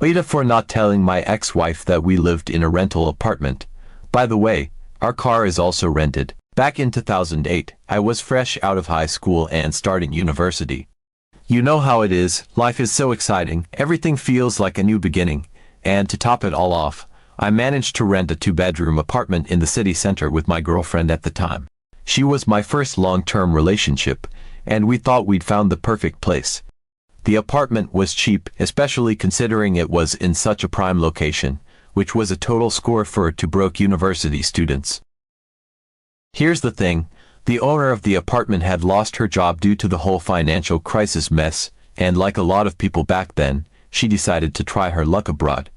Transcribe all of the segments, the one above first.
AITA for not telling my ex-wife that we lived in a rental apartment. By the way, our car is also rented. Back in 2008, I was fresh out of high school and starting university. You know how it is, life is so exciting, everything feels like a new beginning. And to top it all off, I managed to rent a 2-bedroom apartment in the city center with my girlfriend at the time. She was my first long-term relationship, and we thought we'd found the perfect place. The apartment was cheap, especially considering it was in such a prime location, which was a total score for broke university students. Here's the thing, the owner of the apartment had lost her job due to the whole financial crisis mess, and like a lot of people back then, she decided to try her luck abroad.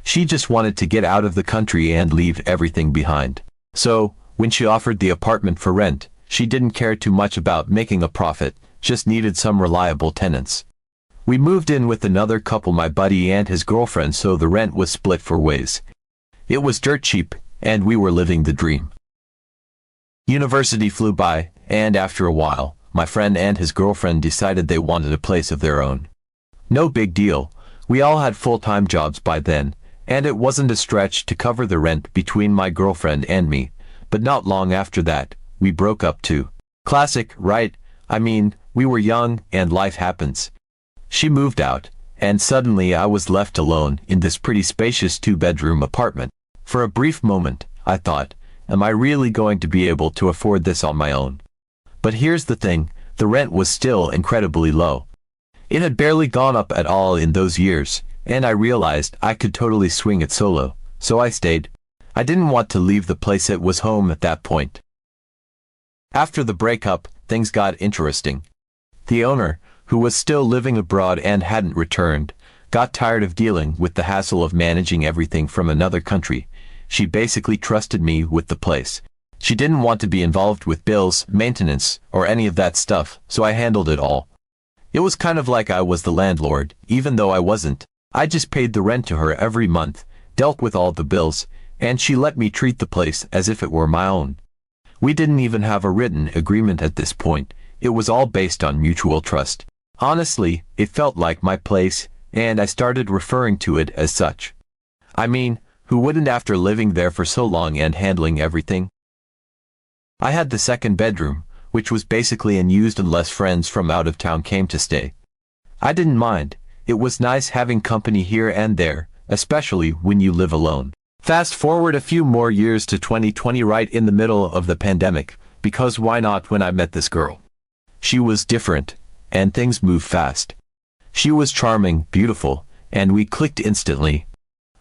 She just wanted to get out of the country and leave everything behind. So, when she offered the apartment for rent, she didn't care too much about making a profit, just needed some reliable tenants. We moved in with another couple, my buddy and his girlfriend, so the rent was split 4 ways. It was dirt cheap, and we were living the dream. University flew by, and after a while, my friend and his girlfriend decided they wanted a place of their own. No big deal, we all had full-time jobs by then, and it wasn't a stretch to cover the rent between my girlfriend and me, but not long after that, we broke up too. Classic, right? I mean, we were young, and life happens. She moved out, and suddenly I was left alone in this pretty spacious 2-bedroom apartment. For a brief moment, I thought, am I really going to be able to afford this on my own? But here's the thing, the rent was still incredibly low. It had barely gone up at all in those years, and I realized I could totally swing it solo, so I stayed. I didn't want to leave the place, it was home at that point. After the breakup, things got interesting. The owner, who was still living abroad and hadn't returned, got tired of dealing with the hassle of managing everything from another country. She basically trusted me with the place. She didn't want to be involved with bills, maintenance, or any of that stuff, so I handled it all. It was kind of like I was the landlord, even though I wasn't. I just paid the rent to her every month, dealt with all the bills, and she let me treat the place as if it were my own. We didn't even have a written agreement at this point. It was all based on mutual trust. Honestly, it felt like my place, and I started referring to it as such. I mean, who wouldn't after living there for so long and handling everything? I had the 2nd bedroom, which was basically unused unless friends from out of town came to stay. I didn't mind. It was nice having company here and there, especially when you live alone. Fast forward a few more years to 2020, right in the middle of the pandemic, because why not, when I met this girl. She was different, and things moved fast. She was charming, beautiful, and we clicked instantly.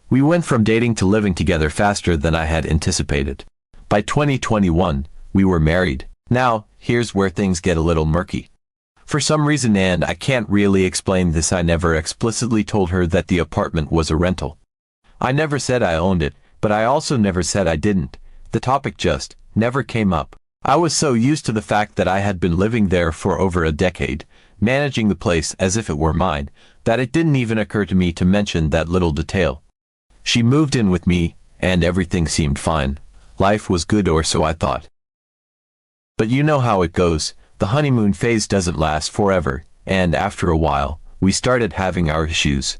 We went from dating to living together faster than I had anticipated. By 2021, we were married. Now, here's where things get a little murky. For some reason, and I can't really explain this, I never explicitly told her that the apartment was a rental. I never said I owned it, but I also never said I didn't. The topic just never came up. I was so used to the fact that I had been living there for over a decade, managing the place as if it were mine, that it didn't even occur to me to mention that little detail. She moved in with me, and everything seemed fine. Life was good, or so I thought. But you know how it goes, the honeymoon phase doesn't last forever, and after a while, we started having our issues.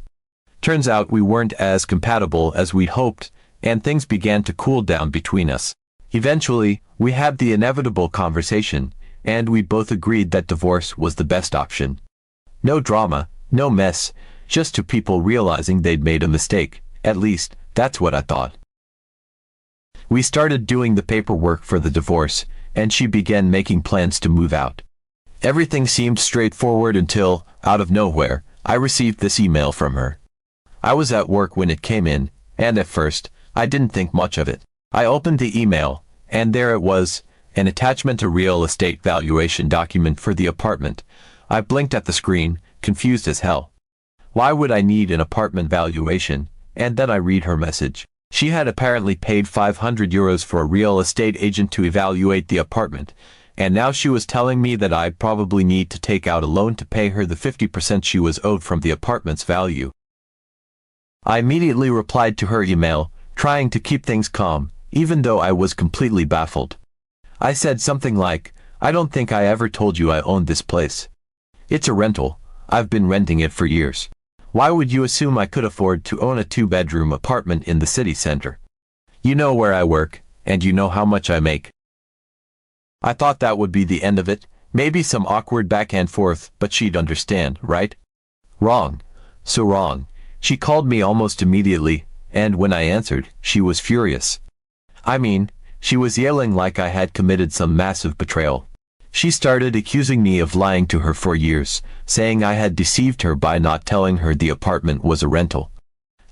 Turns out we weren't as compatible as we'd hoped, and things began to cool down between us. Eventually, we had the inevitable conversation, and we both agreed that divorce was the best option. No drama, no mess, just 2 people realizing they'd made a mistake. At least, that's what I thought. We started doing the paperwork for the divorce, and she began making plans to move out. Everything seemed straightforward until, out of nowhere, I received this email from her. I was at work when it came in, and at first, I didn't think much of it. I opened the email, and there it was, an attachment, a real estate valuation document for the apartment. I blinked at the screen, confused as hell. Why would I need an apartment valuation? And then I read her message. She had apparently paid €500 for a real estate agent to evaluate the apartment, and now she was telling me that I'd probably need to take out a loan to pay her the 50% she was owed from the apartment's value. I immediately replied to her email, trying to keep things calm, even though I was completely baffled. I said something like, "I don't think I ever told you I owned this place. It's a rental. I've been renting it for years. Why would you assume I could afford to own a 2-bedroom apartment in the city center? You know where I work, and you know how much I make. I thought that would be the end of it, maybe some awkward back and forth, but she'd understand, right? Wrong. So wrong. She called me almost immediately, and when I answered, she was furious. I mean, she was yelling like I had committed some massive betrayal. She started accusing me of lying to her for years, saying I had deceived her by not telling her the apartment was a rental.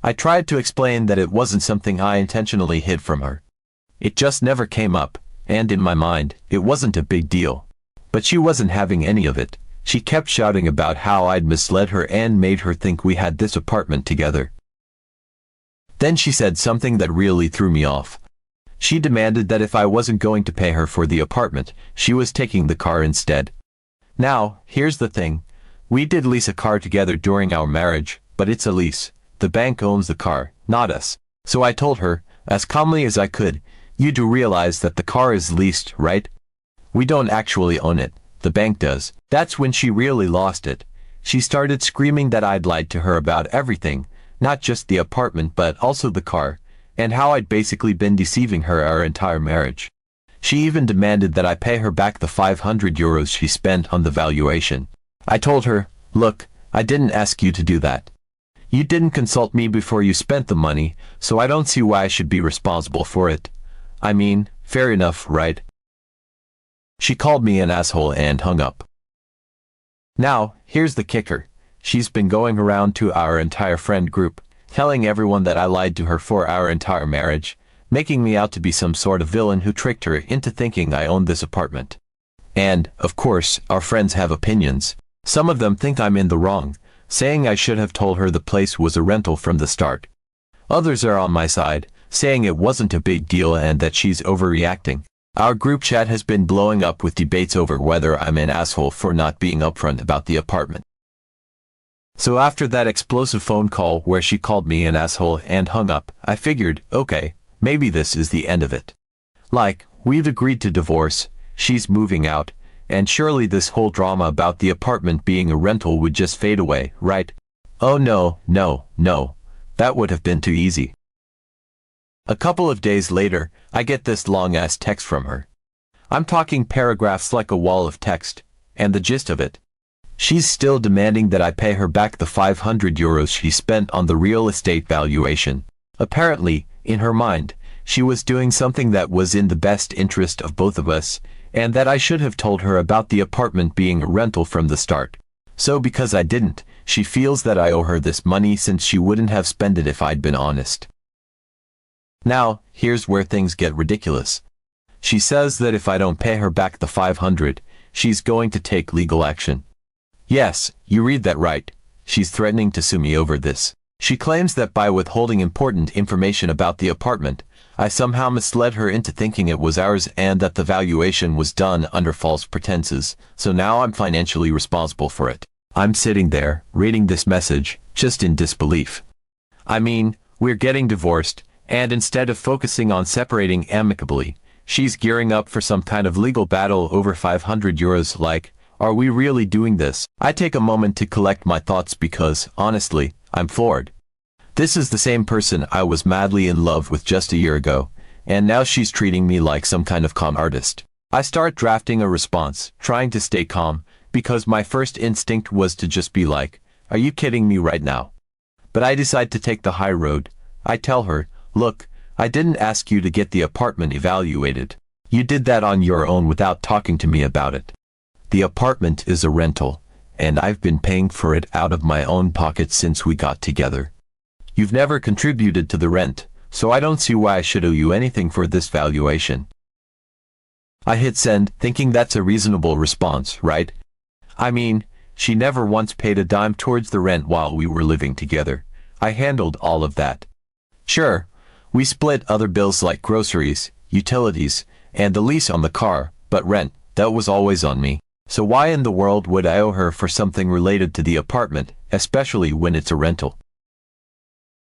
I tried to explain that it wasn't something I intentionally hid from her. It just never came up, and in my mind, it wasn't a big deal. But she wasn't having any of it. She kept shouting about how I'd misled her and made her think we had this apartment together. Then she said something that really threw me off. She demanded that if I wasn't going to pay her for the apartment, she was taking the car instead. Now, here's the thing. We did lease a car together during our marriage, but it's a lease. The bank owns the car, not us. So I told her, as calmly as I could, you do realize that the car is leased, right? We don't actually own it. The bank does. That's when she really lost it. She started screaming that I'd lied to her about everything, not just the apartment but also the car, and how I'd basically been deceiving her our entire marriage. She even demanded that I pay her back the 500 euros she spent on the valuation. I told her, look, I didn't ask you to do that. You didn't consult me before you spent the money, so I don't see why I should be responsible for it. I mean, fair enough, right? She called me an asshole and hung up. Now, here's the kicker. She's been going around to our entire friend group, telling everyone that I lied to her for our entire marriage, making me out to be some sort of villain who tricked her into thinking I owned this apartment. And, of course, our friends have opinions. Some of them think I'm in the wrong, saying I should have told her the place was a rental from the start. Others are on my side, saying it wasn't a big deal and that she's overreacting. Our group chat has been blowing up with debates over whether I'm an asshole for not being upfront about the apartment. So after that explosive phone call where she called me an asshole and hung up, I figured, okay, maybe this is the end of it. Like, we've agreed to divorce, she's moving out, and surely this whole drama about the apartment being a rental would just fade away, right? Oh no, no, no. That would have been too easy. A couple of days later, I get this long-ass text from her. I'm talking paragraphs like a wall of text, and the gist of it. She's still demanding that I pay her back the 500 euros she spent on the real estate valuation. Apparently, in her mind, she was doing something that was in the best interest of both of us, and that I should have told her about the apartment being a rental from the start. So because I didn't, she feels that I owe her this money since she wouldn't have spent it if I'd been honest. Now, here's where things get ridiculous. She says that if I don't pay her back the 500, she's going to take legal action. Yes, you read that right. She's threatening to sue me over this. She claims that by withholding important information about the apartment, I somehow misled her into thinking it was ours and that the valuation was done under false pretenses, so now I'm financially responsible for it. I'm sitting there, reading this message, just in disbelief. I mean, we're getting divorced, and instead of focusing on separating amicably, she's gearing up for some kind of legal battle over 500 euros like, are we really doing this? I take a moment to collect my thoughts because, honestly, I'm floored. This is the same person I was madly in love with just a year ago, and now she's treating me like some kind of con artist. I start drafting a response, trying to stay calm, because my first instinct was to just be like, are you kidding me right now? But I decide to take the high road. I tell her, look, I didn't ask you to get the apartment evaluated. You did that on your own without talking to me about it. The apartment is a rental, and I've been paying for it out of my own pocket since we got together. You've never contributed to the rent, so I don't see why I should owe you anything for this valuation. I hit send, thinking that's a reasonable response, right? I mean, she never once paid a dime towards the rent while we were living together. I handled all of that. Sure, we split other bills like groceries, utilities, and the lease on the car, but rent, that was always on me. So why in the world would I owe her for something related to the apartment, especially when it's a rental?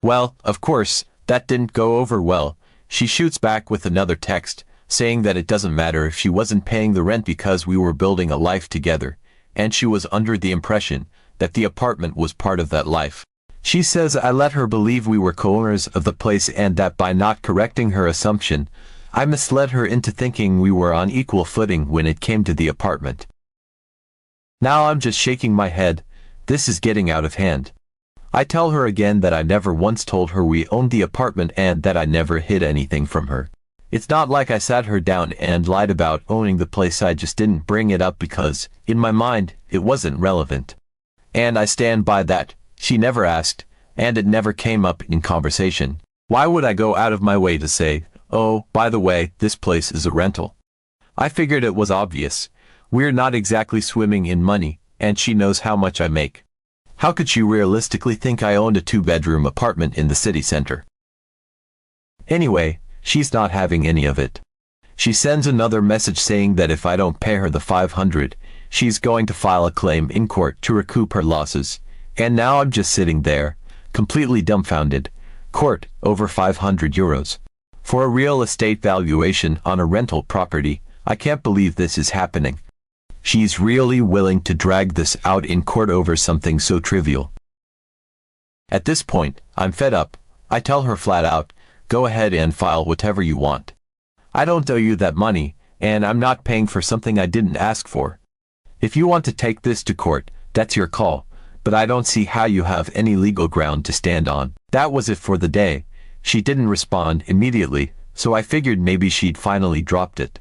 Well, of course, that didn't go over well. She shoots back with another text, saying that it doesn't matter if she wasn't paying the rent because we were building a life together, and she was under the impression that the apartment was part of that life. She says I let her believe we were co-owners of the place and that by not correcting her assumption, I misled her into thinking we were on equal footing when it came to the apartment. Now I'm just shaking my head. This is getting out of hand. I tell her again that I never once told her we owned the apartment and that I never hid anything from her. It's not like I sat her down and lied about owning the place. I just didn't bring it up because, in my mind, it wasn't relevant. And I stand by that. She never asked, and it never came up in conversation. Why would I go out of my way to say, "Oh, by the way, this place is a rental"? I figured it was obvious. We're not exactly swimming in money, and she knows how much I make. How could she realistically think I owned a 2-bedroom apartment in the city center? Anyway, she's not having any of it. She sends another message saying that if I don't pay her the $500, she's going to file a claim in court to recoup her losses. And now I'm just sitting there, completely dumbfounded. Court, over €500. For a real estate valuation on a rental property, I can't believe this is happening. She's really willing to drag this out in court over something so trivial. At this point, I'm fed up. I tell her flat out, go ahead and file whatever you want. I don't owe you that money, and I'm not paying for something I didn't ask for. If you want to take this to court, that's your call, but I don't see how you have any legal ground to stand on. That was it for the day. She didn't respond immediately, so I figured maybe she'd finally dropped it.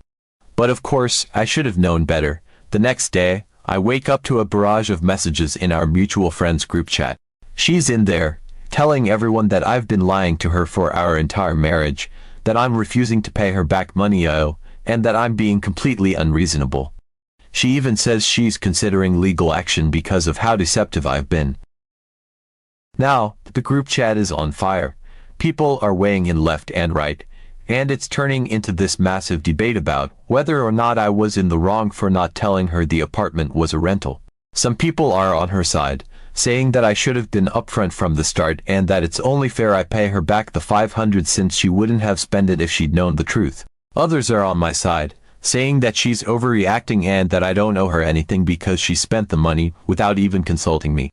But of course, I should have known better. The next day, I wake up to a barrage of messages in our mutual friends group chat. She's in there, telling everyone that I've been lying to her for our entire marriage, that I'm refusing to pay her back money I owe, and that I'm being completely unreasonable. She even says she's considering legal action because of how deceptive I've been. Now, the group chat is on fire. People are weighing in left and right, and it's turning into this massive debate about whether or not I was in the wrong for not telling her the apartment was a rental. Some people are on her side, saying that I should have been upfront from the start and that it's only fair I pay her back the $500 since she wouldn't have spent it if she'd known the truth. Others are on my side, saying that she's overreacting and that I don't owe her anything because she spent the money without even consulting me.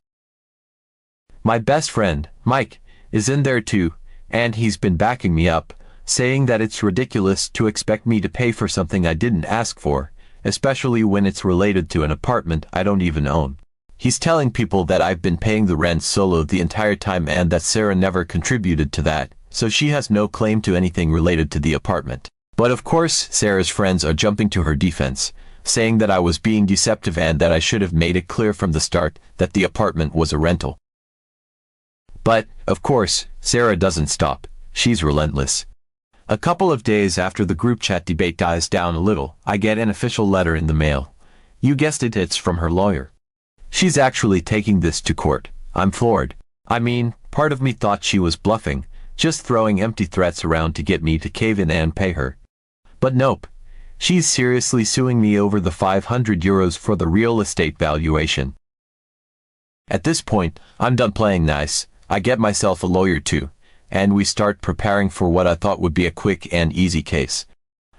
My best friend, Mike, is in there too, and he's been backing me up, saying that it's ridiculous to expect me to pay for something I didn't ask for, especially when it's related to an apartment I don't even own. He's telling people that I've been paying the rent solo the entire time and that Sarah never contributed to that, so she has no claim to anything related to the apartment. But of course, Sarah's friends are jumping to her defense, saying that I was being deceptive and that I should have made it clear from the start that the apartment was a rental. But, of course, Sarah doesn't stop. She's relentless. A couple of days after the group chat debate dies down a little, I get an official letter in the mail. You guessed it, it's from her lawyer. She's actually taking this to court. I'm floored. I mean, part of me thought she was bluffing, just throwing empty threats around to get me to cave in and pay her. But nope. She's seriously suing me over the €500 for the real estate valuation. At this point, I'm done playing nice. I get myself a lawyer too, and we start preparing for what I thought would be a quick and easy case.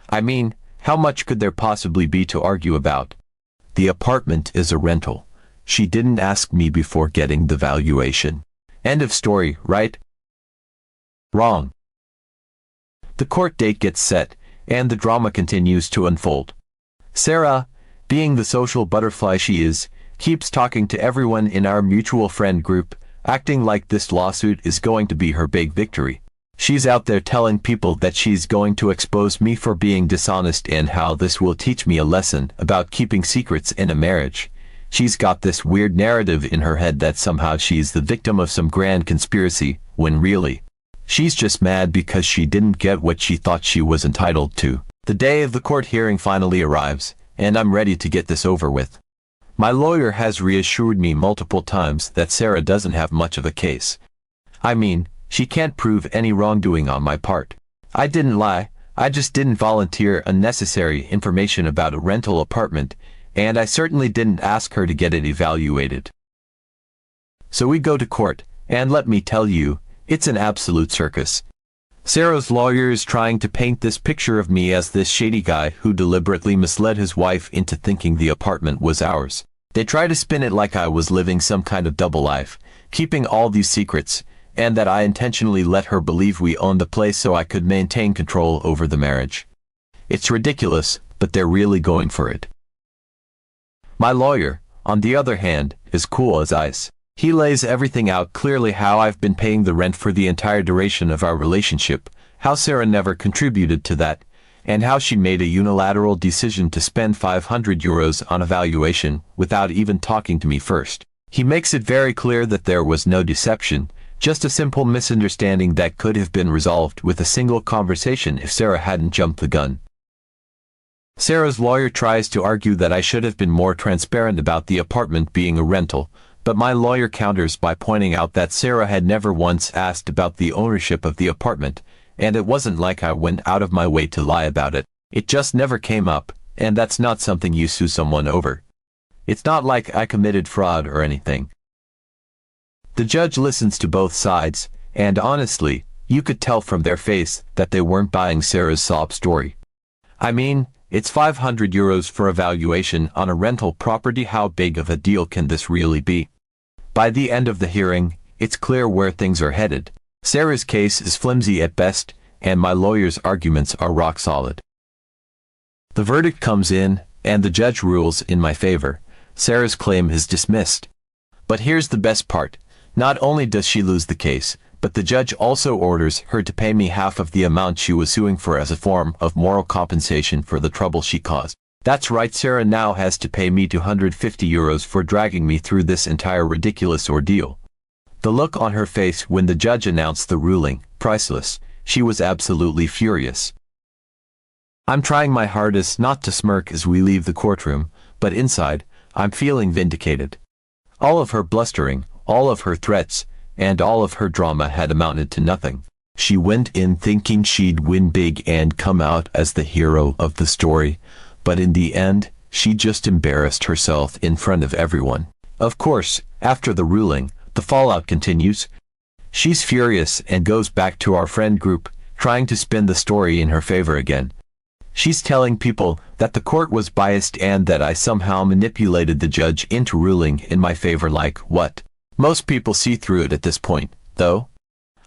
I mean, how much could there possibly be to argue about? The apartment is a rental. She didn't ask me before getting the valuation. End of story, right? Wrong. The court date gets set, and the drama continues to unfold. Sarah, being the social butterfly she is, keeps talking to everyone in our mutual friend group, acting like this lawsuit is going to be her big victory. She's out there telling people that she's going to expose me for being dishonest and how this will teach me a lesson about keeping secrets in a marriage. She's got this weird narrative in her head that somehow she's the victim of some grand conspiracy, when really, she's just mad because she didn't get what she thought she was entitled to. The day of the court hearing finally arrives, and I'm ready to get this over with. My lawyer has reassured me multiple times that Sarah doesn't have much of a case. I mean, she can't prove any wrongdoing on my part. I didn't lie, I just didn't volunteer unnecessary information about a rental apartment, and I certainly didn't ask her to get it evaluated. So we go to court, and let me tell you, it's an absolute circus. Sarah's lawyer is trying to paint this picture of me as this shady guy who deliberately misled his wife into thinking the apartment was ours. They try to spin it like I was living some kind of double life, keeping all these secrets, and that I intentionally let her believe we owned the place so I could maintain control over the marriage. It's ridiculous, but they're really going for it. My lawyer, on the other hand, is cool as ice. He lays everything out clearly: how I've been paying the rent for the entire duration of our relationship, how Sarah never contributed to that, and how she made a unilateral decision to spend €500 on a valuation without even talking to me first. He makes it very clear that there was no deception, just a simple misunderstanding that could have been resolved with a single conversation if Sarah hadn't jumped the gun. Sarah's lawyer tries to argue that I should have been more transparent about the apartment being a rental, but my lawyer counters by pointing out that Sarah had never once asked about the ownership of the apartment, and it wasn't like I went out of my way to lie about it. It just never came up, and that's not something you sue someone over. It's not like I committed fraud or anything. The judge listens to both sides, and honestly, you could tell from their face that they weren't buying Sarah's sob story. I mean, it's €500 for a valuation on a rental property. How big of a deal can this really be? By the end of the hearing, it's clear where things are headed. Sarah's case is flimsy at best, and my lawyer's arguments are rock solid. The verdict comes in, and the judge rules in my favor. Sarah's claim is dismissed. But here's the best part. Not only does she lose the case, but the judge also orders her to pay me half of the amount she was suing for as a form of moral compensation for the trouble she caused. That's right, Sarah now has to pay me €250 for dragging me through this entire ridiculous ordeal. The look on her face when the judge announced the ruling, priceless. She was absolutely furious. I'm trying my hardest not to smirk as we leave the courtroom, but inside, I'm feeling vindicated. All of her blustering, all of her threats, and all of her drama had amounted to nothing. She went in thinking she'd win big and come out as the hero of the story, but in the end, she just embarrassed herself in front of everyone. Of course, after the ruling, the fallout continues. She's furious and goes back to our friend group, trying to spin the story in her favor again. She's telling people that the court was biased and that I somehow manipulated the judge into ruling in my favor. Like what? Most people see through it at this point, though.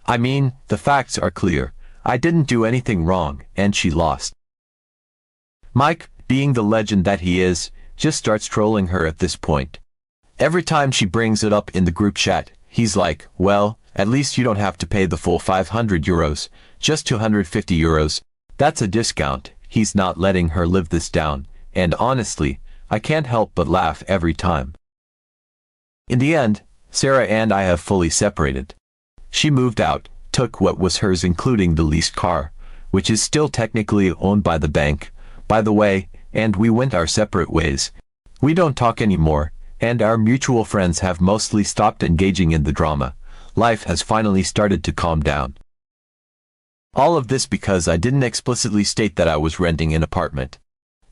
I mean, the facts are clear. I didn't do anything wrong, and she lost. Mike, being the legend that he is, just starts trolling her at this point. Every time she brings it up in the group chat, he's like, well, at least you don't have to pay the full €500, just €250. That's a discount. He's not letting her live this down, and honestly, I can't help but laugh every time. In the end, Sarah and I have fully separated. She moved out, took what was hers including the leased car, which is still technically owned by the bank, by the way, and we went our separate ways. We don't talk anymore, and our mutual friends have mostly stopped engaging in the drama. Life has finally started to calm down. All of this because I didn't explicitly state that I was renting an apartment.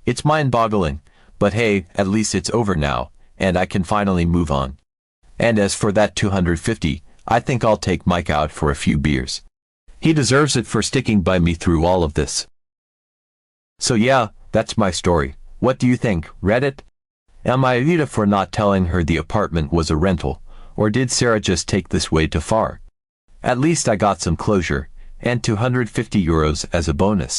It's mind-boggling, but hey, at least it's over now, and I can finally move on. And as for that $250, I think I'll take Mike out for a few beers. He deserves it for sticking by me through all of this. So yeah, that's my story. What do you think, Reddit? Am I AITA for not telling her the apartment was a rental, or did Sarah just take this way too far? At least I got some closure, and €250 as a bonus.